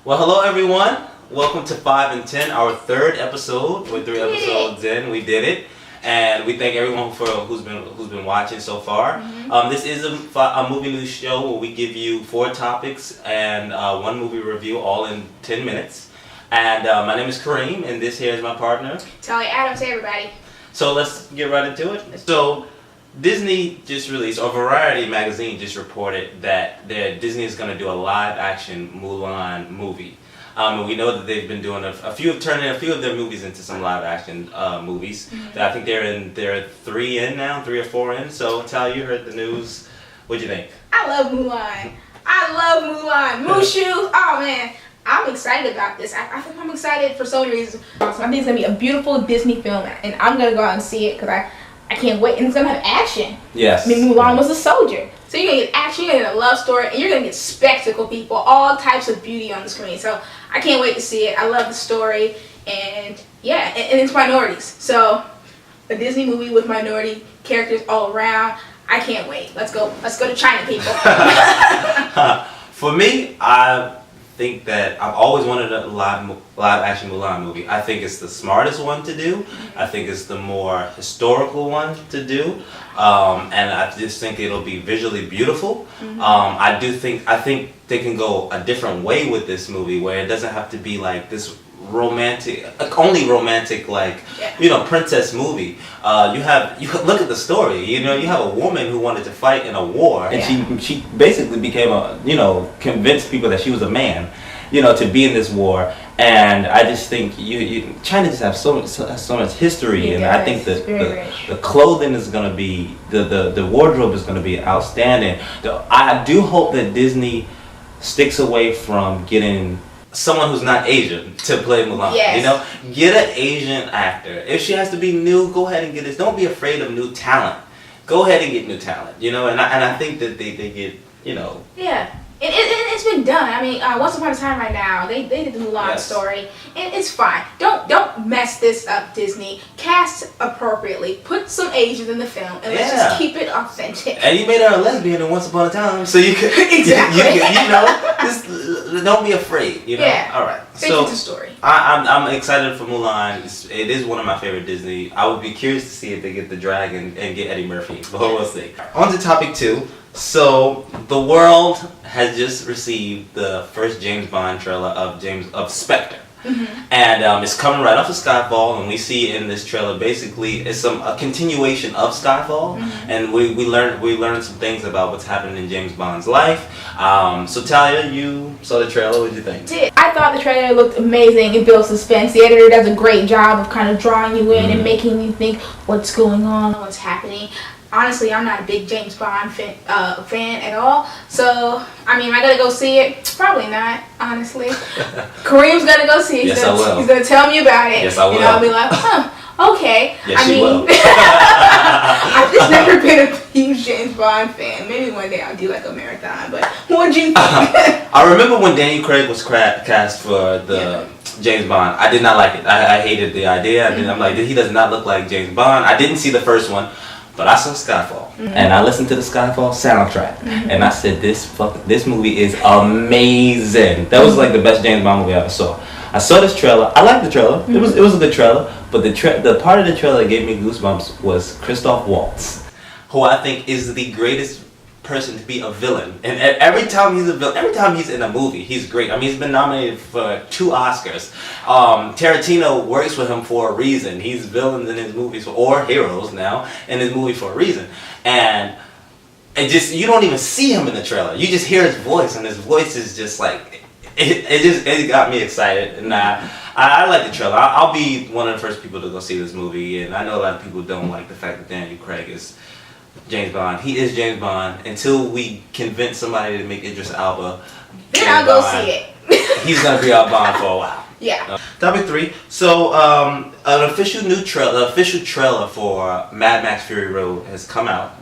Well, hello everyone. Welcome to 5 and 10, our third episode. We're 3 episodes in. We did it, and we thank everyone for who's been watching so far. This is a movie news show where we give you 4 topics and one movie review, all in 10 minutes. And my name is Kareem, and this here is my partner, Talya Adams. Hey everybody. So let's get right into it. So Disney just released, or Variety magazine just reported that Disney is going to do a live-action Mulan movie. And we know that they've been doing turning a few of their movies into some live-action movies. I think they're 3 or 4 in. So Talia, you heard the news. What'd you think? I love Mulan. Mushu. Oh man, I'm excited about this. I think I'm excited for so many reasons. I think it's gonna be a beautiful Disney film, and I'm gonna go out and see it because I can't wait. And it's gonna have action. Yes. I mean, Mulan was a soldier. So you're gonna get action, you're gonna get a love story, and you're gonna get spectacle people, all types of beauty on the screen. So I can't wait to see it. I love the story, and yeah, and it's minorities. So a Disney movie with minority characters all around. I can't wait. Let's go to China, people. For me, I think that I've always wanted a live action Mulan movie. I think it's the smartest one to do. I think it's the more historical one to do, and I just think it'll be visually beautiful. I think they can go a different way with this movie, where it doesn't have to be like this romantic, princess movie. You look at the story. You have a woman who wanted to fight in a war, and she basically became convinced people that she was a man, to be in this war. And I just think China just has so much history, and I think that the clothing is going to be the wardrobe is going to be outstanding. I do hope that Disney sticks away from getting someone who's not Asian to play Mulan. Yes. Get an Asian actor. If she has to be new, go ahead and get this. Don't be afraid of new talent. Go ahead and get new talent. And I think that they get Yeah. It's been done. I mean, Once Upon a Time right now, they did the Mulan story, and it's fine. Don't mess this up, Disney. Cast appropriately. Put some Asians in the film, and let's just keep it authentic. And you made her a lesbian in Once Upon a Time, so you could exactly. just don't be afraid. Yeah. All right. So the story. I'm excited for Mulan. It is one of my favorite Disney. I would be curious to see if they get the dragon and get Eddie Murphy, but we'll see. On to topic 2. So the world has just received the first James Bond trailer of Spectre, and it's coming right off of Skyfall, and we see in this trailer basically it's a continuation of Skyfall, and we learned some things about what's happening in James Bond's life. So Talia, you saw the trailer. What did you think? I thought the trailer looked amazing. It builds suspense. The editor does a great job of kind of drawing you in and making you think what's going on, what's happening. Honestly, I'm not a big James Bond fan at all. So, I mean, am I going to go see it? Probably not, honestly. Kareem's going to go see it. Yes, I will. He's going to tell me about it. Yes, I will. And I'll be like, okay. Yes, she will. I've just never been a huge James Bond fan. Maybe one day I'll do like a marathon. But what'd you think? I remember when Daniel Craig was cast for the James Bond. I did not like it. I hated the idea. I'm like, he does not look like James Bond. I didn't see the first one. But I saw Skyfall, and I listened to the Skyfall soundtrack, and I said, this movie is amazing. That was like the best James Bond movie I ever saw. I saw this trailer. I liked the trailer. It was a good trailer. But the part of the trailer that gave me goosebumps was Christoph Waltz, who I think is the greatest person to be a villain. And every time he's a villain, every time he's in a movie, he's great. I mean, he's been nominated for 2 Oscars. Tarantino works with him for a reason. He's villains in his movies, or heroes now, in his movie for a reason. And you don't even see him in the trailer. You just hear his voice, and his voice is just like, it got me excited. And I like the trailer. I'll be one of the first people to go see this movie. And I know a lot of people don't like the fact that Daniel Craig is James Bond. He is James Bond. Until we convince somebody to make Idris Elba, then I'll go see it. He's gonna be our Bond for a while. Yeah. Topic 3. So an official trailer for Mad Max Fury Road has come out,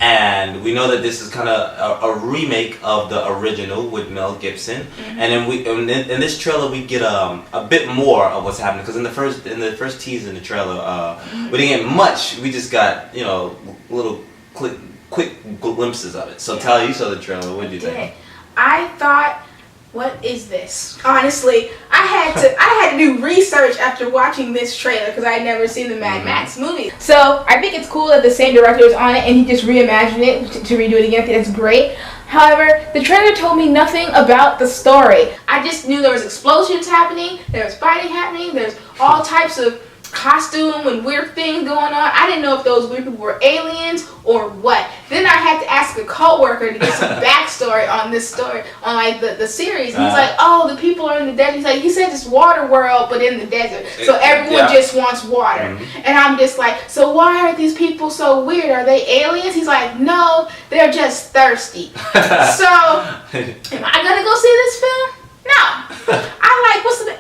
and we know that this is kind of a remake of the original with Mel Gibson, and then in this trailer we get a bit more of what's happening, because in the first teaser in the trailer we didn't get much. We just got little quick glimpses of it. So Talia, you saw the trailer. What did you think? I thought what is this? Honestly, I had to do research after watching this trailer because I had never seen the Mad Max movie. So I think it's cool that the same director is on it and he just reimagined it to redo it again. I think that's great. However, the trailer told me nothing about the story. I just knew there was explosions happening, there was fighting happening, there's all types of costume and weird things going on. I didn't know if those weird people were aliens or what. Then I had to ask a co-worker to get some backstory on this story, on like the series. And he's like, oh, the people are in the desert. He's like, he said it's water world, but in the desert. So everyone just wants water. And I'm just like, so why are these people so weird? Are they aliens? He's like, no, they're just thirsty. So, am I gonna go see this film? No.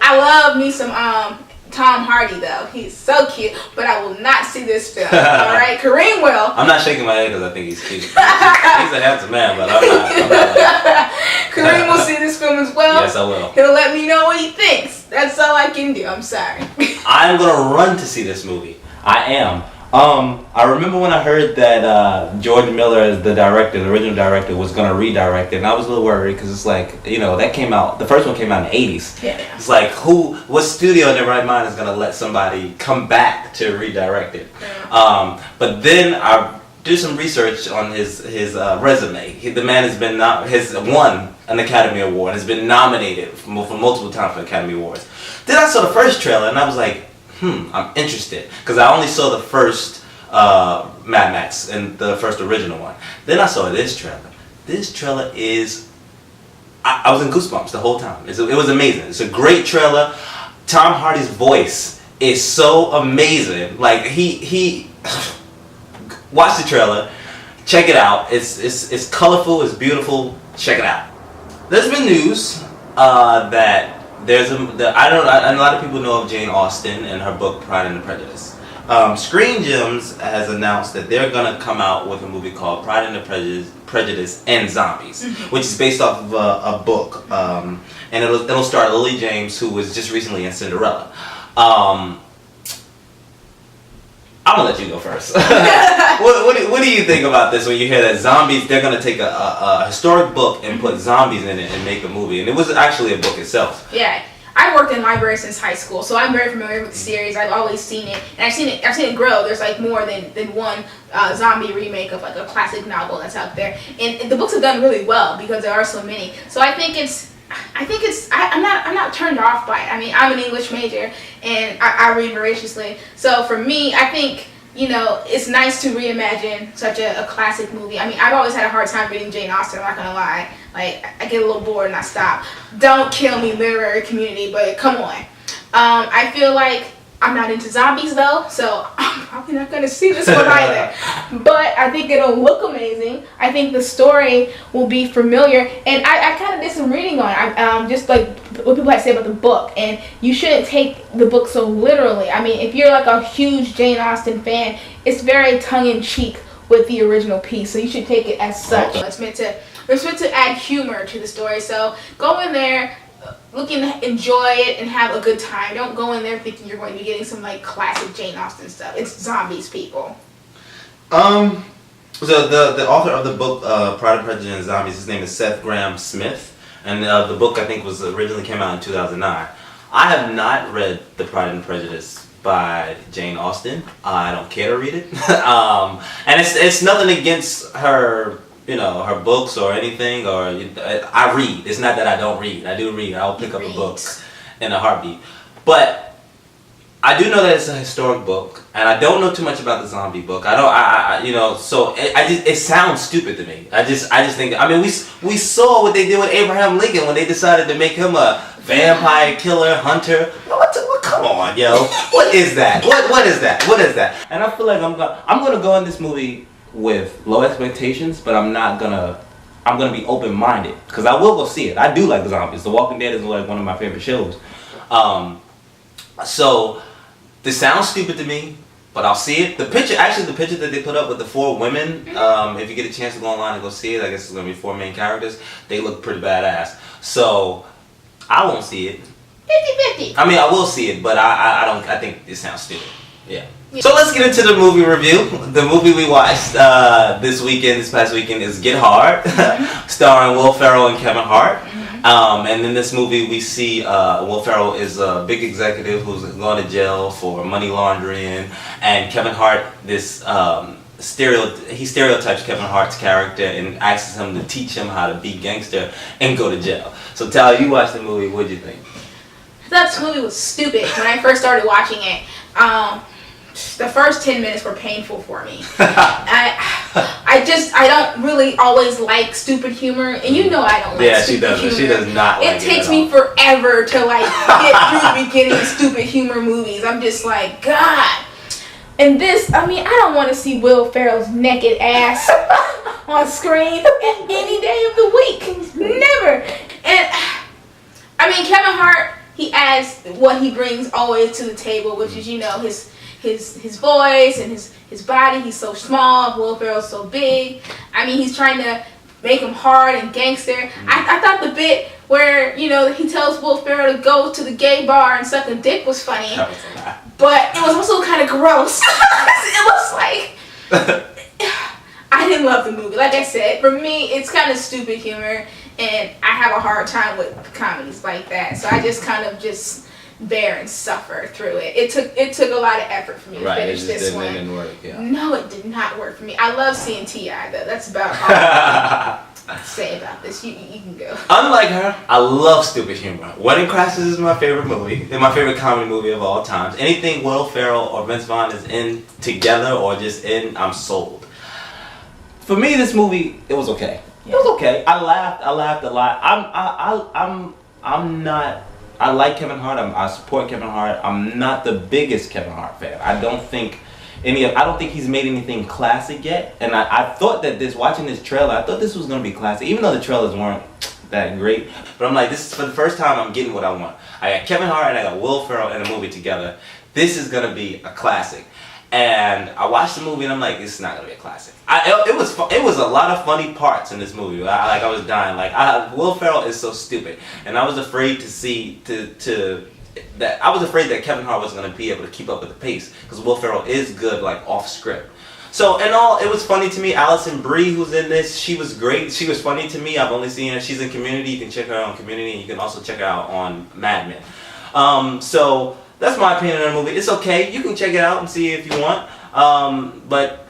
I love me some Tom Hardy though. He's so cute, but I will not see this film. Alright, Kareem will. I'm not shaking my head because I think he's cute. He's a handsome man, but I'm not Kareem will see this film as well. Yes, I will. He'll let me know what he thinks. That's all I can do. I'm sorry. I'm gonna run to see this movie. I am. I remember when I heard that George Miller, as the director, the original director, was gonna redirect it, and I was a little worried because it's like, that came out. The first one came out in the '80s. Yeah. It's like, what studio in their right mind is gonna let somebody come back to redirect it? Yeah. But then I did some research on his resume. The man has won an Academy Award, has been nominated for multiple times for Academy Awards. Then I saw the first trailer and I was like, I'm interested, because I only saw the first Mad Max and the first original one. Then I saw this trailer. This trailer is, I was in goosebumps the whole time. It was amazing. It's a great trailer. Tom Hardy's voice is so amazing. Like he watch the trailer, check it out. It's colorful, it's beautiful. Check it out. There's been news that a lot of people know of Jane Austen and her book Pride and Prejudice. Screen Gems has announced that they're gonna come out with a movie called Pride and Prejudice and Zombies, which is based off of a book, and it'll star Lily James, who was just recently in Cinderella. I'm gonna let you go first. What do you think about this when you hear that zombies? They're gonna take a historic book and put zombies in it and make a movie, and it was actually a book itself. Yeah, I've worked in libraries since high school, so I'm very familiar with the series. I've always seen it, and I've seen it grow. There's like more than one zombie remake of like a classic novel that's out there, and the books have done really well because there are so many. So I'm not turned off by it. I mean, I'm an English major and I read voraciously. So for me, I think, it's nice to reimagine such a classic movie. I mean, I've always had a hard time reading Jane Austen, I'm not gonna lie. Like, I get a little bored and I stop. Don't kill me, literary community, but come on. I feel like I'm not into zombies though, so I'm probably not going to see this one either. But I think it'll look amazing. I think the story will be familiar. And I kind of did some reading on it, just like what people had to say about the book. And you shouldn't take the book so literally. I mean, if you're like a huge Jane Austen fan, it's very tongue-in-cheek with the original piece. So you should take it as such. It's meant to add humor to the story. So go in there looking to enjoy it and have a good time. Don't go in there thinking you're going to be getting some like classic Jane Austen stuff. It's zombies, people. So the author of the book Pride and Prejudice and Zombies, his name is Seth Grahame-Smith, and the book I think originally came out in 2009. I have not read The Pride and Prejudice by Jane Austen. I don't care to read it, and it's nothing against her. Her books or anything, or I read. It's not that I don't read. I do read. I'll pick up a book in a heartbeat. But I do know that it's a historic book, and I don't know too much about the zombie book. So it sounds stupid to me. I just think. I mean, we saw what they did with Abraham Lincoln when they decided to make him a vampire killer hunter. Come on, yo. What is that? What is that? What is that? And I feel like I'm gonna go in this movie with low expectations, but I'm gonna be open-minded because I will go see it. I do like zombies. The Walking Dead is like one of my favorite shows. So this sounds stupid to me, but I'll see it. The picture that they put up with the 4 women, if you get a chance to go online and go see it, I guess it's gonna be 4 main characters. They look pretty badass. So I won't see it. 50-50. I mean, I will see it, but I think it sounds stupid. Yeah. So let's get into the movie review. The movie we watched this past weekend is Get Hard, starring Will Ferrell and Kevin Hart. And in this movie, we see Will Ferrell is a big executive who's going to jail for money laundering, and Kevin Hart, this he stereotypes Kevin Hart's character and asks him to teach him how to be gangster and go to jail. So, Talya, you watched the movie. What did you think? I thought this movie was stupid when I first started watching it. The first 10 minutes were painful for me. I don't really always like stupid humor, and you know I don't like stupid humor. She does not like it takes me forever to like get through the beginning of stupid humor movies. I'm just like, God. And this, I mean, I don't want to see Will Ferrell's naked ass on screen any day of the week. Never. And I mean, Kevin Hart, he adds what he brings always to the table, which is, you know, his voice and his body. He's so small. Will Ferrell's so big. I mean, he's trying to make him hard and gangster. I thought the bit where, you know, he tells Will Ferrell to go to the gay bar and suck a dick was funny. That was a lot. But it was also kind of gross. It was like, I didn't love the movie. Like I said, for me, it's kind of stupid humor, and I have a hard time with comedies like that. So I just kind of bear and suffer through it. It took a lot of effort for me to finish this one. It didn't work, yeah. No, it did not work for me. I love seeing T.I. though. That's about all I can say about this. You can go. Unlike her, I love stupid humor. Wedding Crashers is my favorite movie. It's my favorite comedy movie of all times. Anything Will Ferrell or Vince Vaughn is in together or just in, I'm sold. For me, this movie, it was okay. It was okay. I laughed a lot. I'm not. I like Kevin Hart. I support Kevin Hart. I'm not the biggest Kevin Hart fan. I don't think he's made anything classic yet. And I thought that watching this trailer, I thought this was gonna be classic, even though the trailers weren't that great. But I'm like, this is for the first time I'm getting what I want. I got Kevin Hart and I got Will Ferrell in a movie together. This is gonna be a classic. And I watched the movie and I'm like, this is not gonna be a classic. It was a lot of funny parts in this movie. I was dying. Will Ferrell is so stupid, and I was afraid I was afraid that Kevin Hart wasn't gonna be able to keep up with the pace because Will Ferrell is good off script. So in all, it was funny to me. Alison Brie, who's in this, she was great. She was funny to me. I've only seen her. She's in Community. You can check her out on Community, and you can also check her out on Mad Men. So that's my opinion on the movie. It's okay. You can check it out and see if you want. But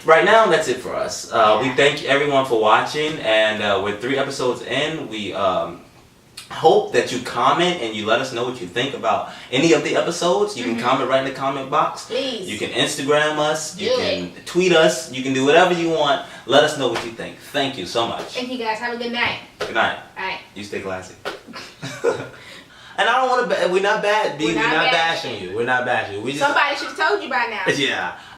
right now, that's it for us. We thank everyone for watching, and we're 3 episodes in. We hope that you comment and you let us know what you think about any of the episodes. You can comment right in the comment box. Please. You can Instagram us. You can tweet us. You can do whatever you want. Let us know what you think. Thank you so much. Thank you guys. Have a good night. Good night. All right. You stay classy. And I don't want to. We're not bad. We're not bashing you. We're not bashing you. Somebody should have told you by now. Yeah.